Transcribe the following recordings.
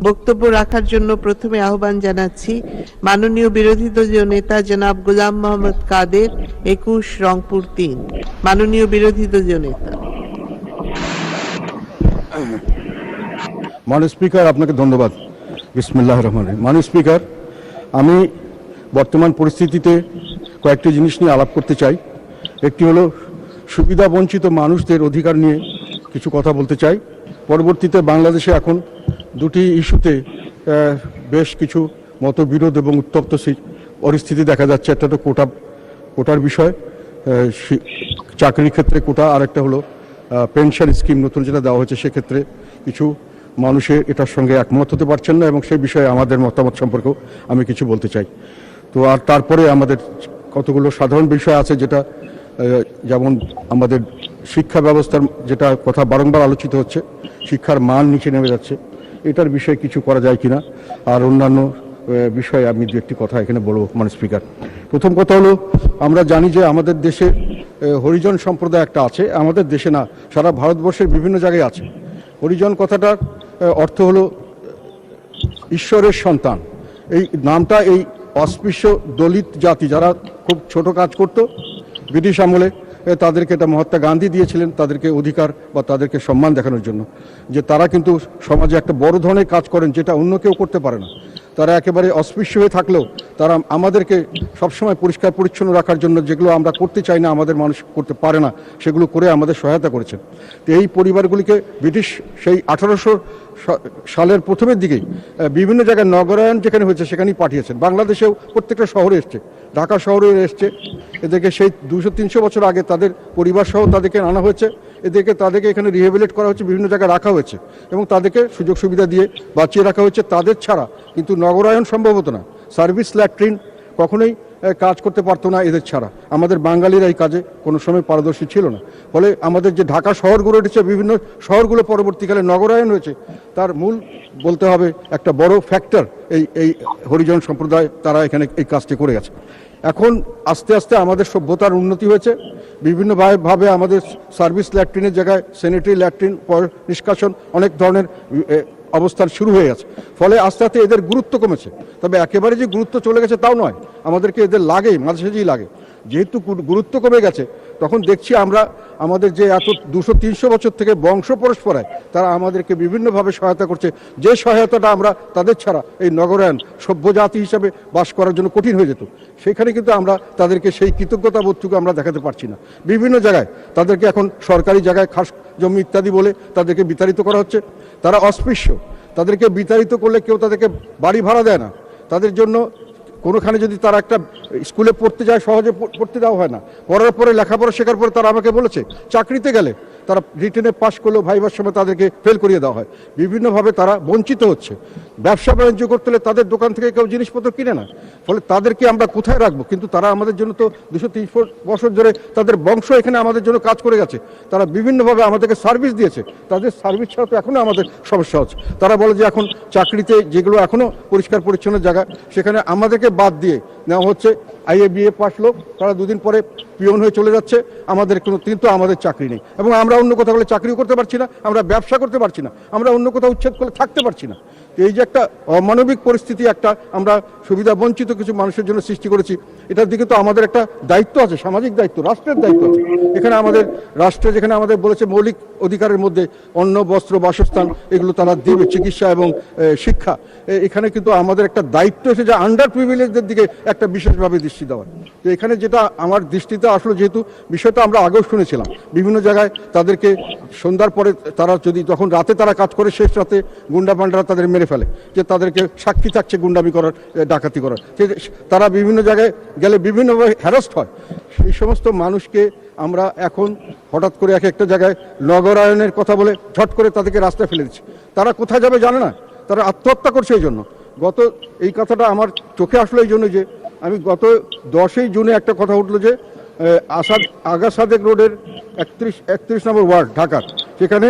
বক্তব্য রাখার জন্য প্রথমে আহ্বান জানাচ্ছি মাননীয় বিরোধী দলীয় নেতা জনাব গোলাম মোহাম্মদ কাদের, 21 রংপুর 3। মাননীয় বিরোধী দলীয় নেতা। মাননীয় স্পিকার, আপনাকে ধন্যবাদ। বিসমিল্লাহির রহমানির রহিম। মাননীয় স্পিকার, আমি বর্তমান পরিস্থিতিতে কয়েকটি জিনিস নিয়ে আলাপ করতে চাই। একটি হলো সুবিধা বঞ্চিত মানুষদের অধিকার নিয়ে কিছু কথা বলতে চাই। পরবর্তীতে বাংলাদেশে এখন দুটি ইস্যুতে বেশ কিছু মতবিরোধ এবং উত্তপ্ত পরিস্থিতি দেখা যাচ্ছে। একটা তো কোটার বিষয়, চাকরির ক্ষেত্রে কোটা, আর একটা হলো পেনশন স্কিম নতুন যেটা দেওয়া হয়েছে, সেক্ষেত্রে কিছু মানুষের এটার সঙ্গে একমত হতে পারছেন না এবং সেই বিষয়ে আমাদের মতামত সম্পর্কেও আমি কিছু বলতে চাই। তো আর তারপরে আমাদের কতগুলো সাধারণ বিষয় আছে, যেটা যেমন আমাদের শিক্ষা ব্যবস্থার যেটা কথা বারংবার আলোচিত হচ্ছে, শিক্ষার মান নিচে নেমে যাচ্ছে, এটার বিষয়ে কিছু করা যায় কিনা, আর অন্যান্য বিষয়ে আমি দু একটি কথা এখানে বলবো। মাননীয় স্পিকার, প্রথম কথা হলো, আমরা জানি যে আমাদের দেশে হরিজন সম্প্রদায় একটা আছে। আমাদের দেশে না, সারা ভারতবর্ষের বিভিন্ন জায়গায় আছে। হরিজন কথাটার অর্থ হলো ঈশ্বরের সন্তান। এই নামটা এই অস্পৃশ্য দলিত জাতি যারা খুব ছোট কাজ করত ব্রিটিশ আমলে, তাদেরকে এটা মহাত্মা গান্ধী দিয়েছিলেন তাদেরকে অধিকার বা তাদেরকে সম্মান দেখানোর জন্য, যে তারা কিন্তু সমাজে একটা বড় ধরনের কাজ করেন যেটা অন্য কেউ করতে পারে না। তারা একেবারে অস্পৃশ্য হয়ে থাকলেও তারা আমাদেরকে সবসময় পরিষ্কার পরিচ্ছন্ন রাখার জন্য, যেগুলো আমরা করতে চাই না, আমাদের মানুষ করতে পারে না, সেগুলো করে আমাদের সহায়তা করেছেন। তো এই পরিবারগুলিকে ব্রিটিশ সেই 1800 সালের প্রথমের দিকেই বিভিন্ন জায়গায় নগরায়ণ যেখানে হয়েছে সেখানেই পাঠিয়েছেন। বাংলাদেশেও প্রত্যেকটা শহরে এসছে, ঢাকা শহরে এসছে। এদেরকে সেই 200-300 বছর আগে তাদের পরিবার সহ তাদেরকে আনা হয়েছে। তাদেরকে এখানে রিহেবিলিট করা হচ্ছে, বিভিন্ন জায়গায় রাখা হয়েছে এবং তাদেরকে সুযোগ সুবিধা দিয়ে বাঁচিয়ে রাখা হয়েছে। তাদের ছাড়া কিন্তু নগরায়ণ সম্ভব হতো না। সার্ভিস ল্যাট্রিন কখনোই কাজ করতে পারতো না এদের ছাড়া। আমাদের বাঙালিরা এই কাজে কোনো সময় পারদর্শী ছিল না। ফলে আমাদের যে ঢাকা শহরগুলো উঠেছে, বিভিন্ন শহরগুলো পরবর্তীকালে নগরায়ণ হয়েছে, তার মূল বলতে হবে একটা বড় ফ্যাক্টর এই হরিজন সম্প্রদায়, তারা এখানে এই কাজটি করে গেছে। এখন আস্তে আস্তে আমাদের সভ্যতার উন্নতি হয়েছে। বিভিন্নভাবে আমাদের সার্ভিস ল্যাট্রিনের জায়গায় স্যানিটারি ল্যাট্রিন, নিষ্কাশন, অনেক ধরনের অবস্থান শুরু হয়ে গেছে। ফলে আস্তে আস্তে এদের গুরুত্ব কমেছে। তবে একেবারে যে গুরুত্ব চলে গেছে তাও নয়, আমাদেরকে এদের লাগেই, মাঝে সাঝেই লাগে। যেহেতু গুরুত্ব কমে গেছে, তখন দেখছি আমরা আমাদের যে এত 200-300 বছর থেকে বংশ পরস্পরায় তারা আমাদেরকে বিভিন্নভাবে সহায়তা করছে, যে সহায়তাটা আমরা তাদের ছাড়া এই নগরায়ণ সভ্য জাতি হিসাবে বাস করার জন্য কঠিন হয়ে যেত, সেখানে কিন্তু আমরা তাদেরকে সেই কৃতজ্ঞতা বোধটুকু আমরা দেখাতে পারছি না। বিভিন্ন জায়গায় তাদেরকে এখন সরকারি জায়গায় খাস জমি ইত্যাদি বলে তাদেরকে বিতাড়িত করা হচ্ছে। তারা অস্পৃশ্য, তাদেরকে বিতাড়িত করলে কেউ তাদেরকে বাড়ি ভাড়া দেয় না। তাদের জন্য কোনোখানে যদি তারা একটা স্কুলে পড়তে যায়, সহজে পড়তে দেওয়া হয় না। পড়ার পরে, লেখাপড়া শেখার পরে তারা আমাকে বলেছে, চাকরিতে গেলে তারা রিটেনে পাশ করলেও ভাইবার সময় তাদেরকে ফেল করিয়ে দেওয়া হয়। বিভিন্নভাবে তারা বঞ্চিত হচ্ছে। ব্যবসা বাণিজ্য করতে হলে তাদের দোকান থেকে কেউ জিনিসপত্র কিনে না। ফলে তাদেরকে আমরা কোথায় রাখবো? কিন্তু তারা আমাদের জন্য তো 230 বছর ধরে তাদের বংশ এখানে আমাদের জন্য কাজ করে গেছে। তারা বিভিন্নভাবে আমাদেরকে সার্ভিস দিয়েছে। তাদের সার্ভিস ছাড়া তো এখনও আমাদের সমস্যা হচ্ছে। তারা বলে যে এখন চাকরিতে যেগুলো এখনও পরিষ্কার পরিচ্ছন্ন জায়গা, সেখানে আমাদেরকে বাদ দিয়ে নেওয়া হচ্ছে। IABA পাশ লোক, তারা দুদিন পরে পিয়ন হয়ে চলে যাচ্ছে। কিন্তু আমাদের চাকরি নেই এবং আমরা অন্য কোথাও বলে চাকরিও করতে পারছি না, আমরা ব্যবসা করতে পারছি না, আমরা অন্য কোথাও উচ্ছেদ করে থাকতে পারছি না। এই যে একটা অমানবিক পরিস্থিতি একটা আমরা সুবিধা বঞ্চিত কিছু মানুষের জন্য সৃষ্টি করেছি, এটার দিকে তো আমাদের একটা দায়িত্ব আছে, সামাজিক দায়িত্ব, রাষ্ট্রের দায়িত্ব আছে। এখানে আমাদের রাষ্ট্র যেখানে আমাদের বলেছে মৌলিক অধিকারের মধ্যে অন্ন, বস্ত্র, বাসস্থান এগুলো তারা দেবে, চিকিৎসা এবং শিক্ষা, এখানে কিন্তু আমাদের একটা দায়িত্ব এসে যে আন্ডার প্রিভিলেজদের দিকে একটা বিশেষভাবে দৃষ্টি দেওয়ার। তো এখানে যেটা আমার দৃষ্টিতে আসলো, যেহেতু বিষয়টা আমরা আগেও শুনেছিলাম, বিভিন্ন জায়গায় তাদেরকে সন্ধ্যার পরে তারা যদি যখন রাতে তারা কাজ করে, শেষ রাতে গুন্ডা পান্ডারা তাদের মেরে ফেলে, যে তাদেরকে সাক্ষী থাকছে গুন্ডামি করার, ডাকাতি করার, তারা বিভিন্ন জায়গায় গেলে বিভিন্নভাবে হ্যারাস্ট হয়। সেই সমস্ত মানুষকে আমরা এখন হঠাৎ করে একটা জায়গায় নগরায়ণের কথা বলে ঝট করে তাদেরকে রাস্তায় ফেলে দিচ্ছে। তারা কোথায় যাবে জানে না, তারা আত্মহত্যা করছে। এই জন্য এই কথাটা আমার চোখে আসলো এই জন্য যে আমি গত 10ই জুনে একটা কথা উঠলো যে আগা সাদেক রোডের 31 নম্বর ওয়ার্ড ঢাকার, সেখানে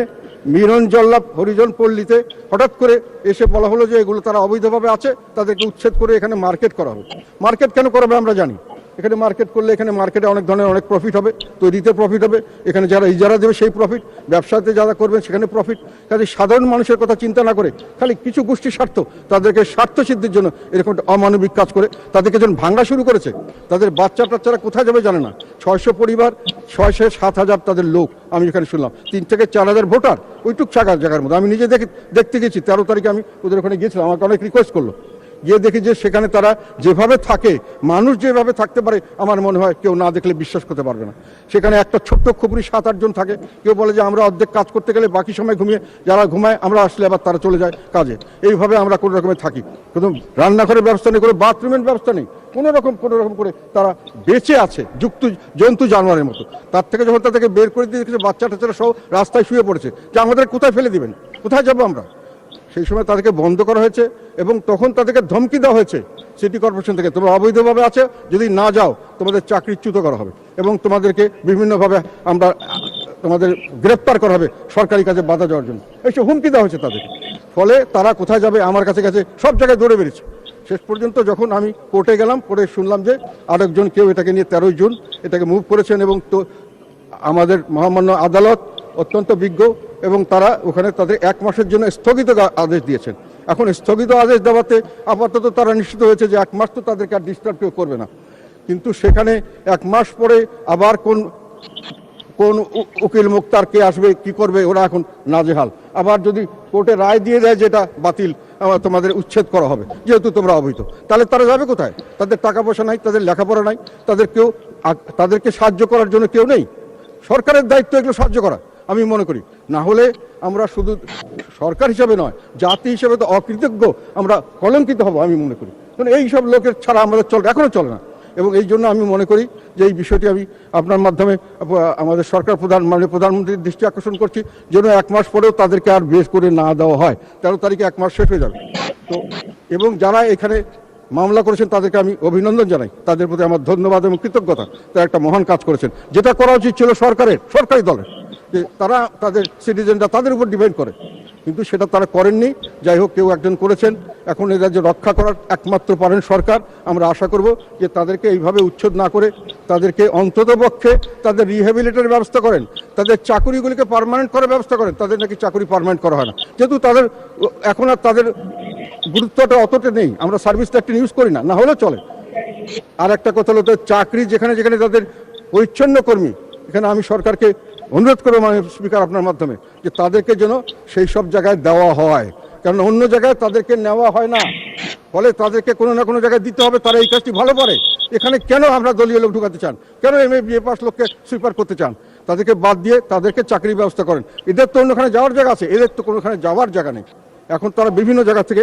মিরনজল্লাভ হরিজন পল্লীতে হঠাৎ করে এসে বলা হলো যে এগুলো তারা অবৈধভাবে আছে, তাদেরকে উচ্ছেদ করে এখানে মার্কেট করা হবে। মার্কেট কেন করাবে আমরা জানি, এখানে মার্কেট করলে এখানে মার্কেটে অনেক ধরনের অনেক প্রফিট হবে, তৈরিতে প্রফিট হবে, এখানে যারা ইজারা দেবে সেই প্রফিট, ব্যবসাতে যারা করবেন সেখানে প্রফিট। কাজে সাধারণ মানুষের কথা চিন্তা না করে খালি কিছু গোষ্ঠীর স্বার্থ, তাদেরকে স্বার্থ সিদ্ধির জন্য এরকম একটা অমানবিক কাজ করে তাদেরকে যখন ভাঙা শুরু করেছে, তাদের বাচ্চা টাচ্চারা কোথায় যাবে জানে না। 600 পরিবার, 6,000-7,000 তাদের লোক, আমি এখানে শুনলাম 3 থেকে 4,000 ভোটার ওইটুক জায়গার মধ্যে। আমি নিজে দেখতে গেছি, 13 তারিখে আমি ওদের ওখানে গিয়েছিলাম, আমাকে অনেক রিকোয়েস্ট করলো, গিয়ে দেখি যে সেখানে তারা যেভাবে থাকে, মানুষ যেভাবে থাকতে পারে আমার মনে হয় কেউ না দেখলে বিশ্বাস করতে পারবে না। সেখানে একটা ছোট্ট খুবরি 7-8 জন থাকে, কেউ বলে যে আমরা অর্ধেক কাজ করতে গেলে বাকি সময় ঘুমিয়ে, যারা ঘুমায় আমরা আসলে আবার তারা চলে যায় কাজে। এইভাবে আমরা কোনো রকমের থাকি, কোনো রান্নাঘরের ব্যবস্থা নেই, কোনো বাথরুমের ব্যবস্থা নেই, কোনো রকম করে তারা বেঁচে আছে জন্তু জানোয়ারের মতো। তার থেকে যখন তাদেরকে বের করে দিয়ে দেখেছে বাচ্চা টাচ্চারা সব রাস্তায় শুয়ে পড়েছে, যে আমাদের কোথায় ফেলে দিবেন, কোথায় যাবো আমরা, সেই সময় তাদেরকে বন্ধ করা হয়েছে এবং তখন তাদেরকে ধমকি দেওয়া হয়েছে সিটি কর্পোরেশন থেকে, তোমরা অবৈধভাবে আছে, যদি না যাও তোমাদের চাকরিচ্যুত করা হবে এবং তোমাদেরকে বিভিন্নভাবে আমরা তোমাদের গ্রেপ্তার করা হবে সরকারি কাজে বাধা দেওয়ার জন্য, এইসব হুমকি দেওয়া হয়েছে তাদের। ফলে তারা কোথায় যাবে, আমার কাছে সব জায়গায় দৌড়ে বেরিয়েছে। শেষ পর্যন্ত যখন আমি কোর্টে গেলাম, কোর্টে শুনলাম যে আরেকজন কেউ এটাকে নিয়ে 13 জুন এটাকে মুভ করেছেন এবং তো আমাদের মহামান্য আদালত অত্যন্ত বিজ্ঞ এবং তারা ওখানে তাদের 1 মাসের জন্য স্থগিত আদেশ দিয়েছেন। এখন স্থগিত আদেশ দেওয়াতে আপাতত তারা নিশ্চিত হয়েছে যে 1 মাস তো তাদেরকে আর ডিস্টার্ব কেউ করবে না, কিন্তু সেখানে 1 মাস পরে আবার কোন উকিল মুক্তার কে আসবে, কি করবে, ওরা এখন নাজেহাল। আবার যদি কোর্টে রায় দিয়ে দেয় যেটা বাতিল, তোমাদের উচ্ছেদ করা হবে যেহেতু তোমরা অবৈধ, তাহলে তারা যাবে কোথায়? তাদের টাকা পয়সা নাই, তাদের লেখাপড়া নাই, তাদেরকে সাহায্য করার জন্য কেউ নেই। সরকারের দায়িত্ব এগুলো সাহায্য করা আমি মনে করি, না হলে আমরা শুধু সরকার হিসেবে নয়, জাতি হিসেবে তো অকৃতজ্ঞ, আমরা কলঙ্কিত হব আমি মনে করি। কারণ এই সব লোকের ছাড়া আমাদের এখনো চলে না। এবং এই জন্য আমি মনে করি যে এই বিষয়টি আমি আপনার মাধ্যমে আমাদের সরকার মাননীয় প্রধানমন্ত্রীর দৃষ্টি আকর্ষণ করছি, যেন 1 মাস পরেও তাদেরকে আর বের করে না দেওয়া হয়। 13 তারিখে 1 মাস শেষ হয়ে যাবে তো, এবং যারা এখানে মামলা করেছেন তাদেরকে আমি অভিনন্দন জানাই, তাদের প্রতি আমার ধন্যবাদ এবং কৃতজ্ঞতা। তারা একটা মহান কাজ করেছেন, যেটা করা উচিত ছিল সরকারি দলের, যে তারা তাদের সিটিজেনরা তাদের উপর ডিপেন্ড করে, কিন্তু সেটা তারা করেননি। যাই হোক, কেউ একজন করেছেন, এখন এই রাজ্য রক্ষা করার একমাত্র পারেন সরকার। আমরা আশা করব যে তাদেরকে এইভাবে উচ্ছেদ না করে তাদেরকে অন্ততপক্ষে তাদের রিহ্যাবিলিটের ব্যবস্থা করেন, তাদের চাকুরিগুলিকে পার্মানেন্ট করার ব্যবস্থা করেন। তাদের নাকি চাকুরি পার্মানেন্ট করা হয় না, যেহেতু তাদের এখন আর তাদের গুরুত্বটা অতটা নেই, আমরা সার্ভিসটা একটা ইউজ করি না হলেও চলে। আর একটা কথা হলো, চাকরি যেখানে তাদের পরিচ্ছন্ন কর্মী, এখানে আমি সরকারকে অনুরোধ করবো মাননীয় স্পিকার আপনার মাধ্যমে, যে তাদেরকে যেন সেই সব জায়গায় দেওয়া হয়, কারণ অন্য জায়গায় তাদেরকে নেওয়া হয় না। ফলে তাদেরকে কোনো না কোনো জায়গায় দিতে হবে, তারা এই কাজটি ভালো পারে। এখানে কেন আমরা দলীয় লোক ঢুকাতে চান, কেন MA BA পাস লোককে সুইপার করতে চান? তাদেরকে বাদ দিয়ে তাদেরকে চাকরির ব্যবস্থা করেন। এদের তো অন্যখানে যাওয়ার জায়গা আছে, এদের তো কোনোখানে যাওয়ার জায়গা নেই। এখন তারা বিভিন্ন জায়গা থেকে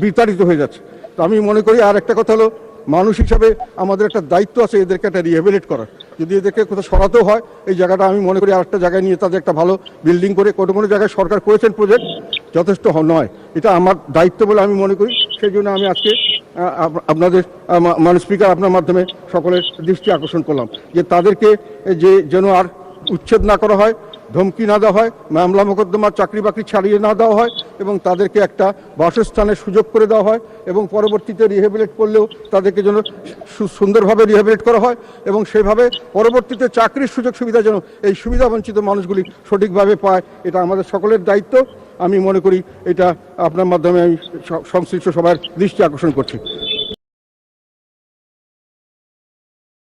বিতাড়িত হয়ে যাচ্ছে। তো আমি মনে করি, আর একটা কথা হলো, মানুষ হিসাবে আমাদের একটা দায়িত্ব আছে এদেরকে একটা রিহ্যাবিলিট করার। যদি এদেরকে কোথাও সরাতেও হয়, এই জায়গাটা আমি মনে করি আরেকটা জায়গায় নিয়ে তাদের একটা ভালো বিল্ডিং করে, কোনো জায়গায় সরকার করেছেন প্রজেক্ট, যথেষ্ট নয়, এটা আমার দায়িত্ব বলে আমি মনে করি। সেই জন্য আমি আজকে আপনাদের মাননীয় স্পিকার আপনার মাধ্যমে সকলের দৃষ্টি আকর্ষণ করলাম যে তাদেরকে যেন আর উচ্ছেদ না করা হয়, ধমকি না দেওয়া হয়, মামলা মোকদ্দমা চাকরি বাকরি ছাড়িয়ে না দেওয়া হয়, এবং তাদেরকে একটা বাসস্থানের সুযোগ করে দেওয়া হয়, এবং পরবর্তীতে রিহ্যাবিলিট করলেও তাদেরকে যেন সুন্দরভাবে রিহ্যাবিলিট করা হয়, এবং সেভাবে পরবর্তীতে চাকরির সুযোগ সুবিধা যেন এই সুবিধা বঞ্চিত মানুষগুলি সঠিকভাবে পায়, এটা আমাদের সকলের দায়িত্ব। আমি মনে করি এটা আপনার মাধ্যমে আমি সংশ্লিষ্ট সবার দৃষ্টি আকর্ষণ করছি।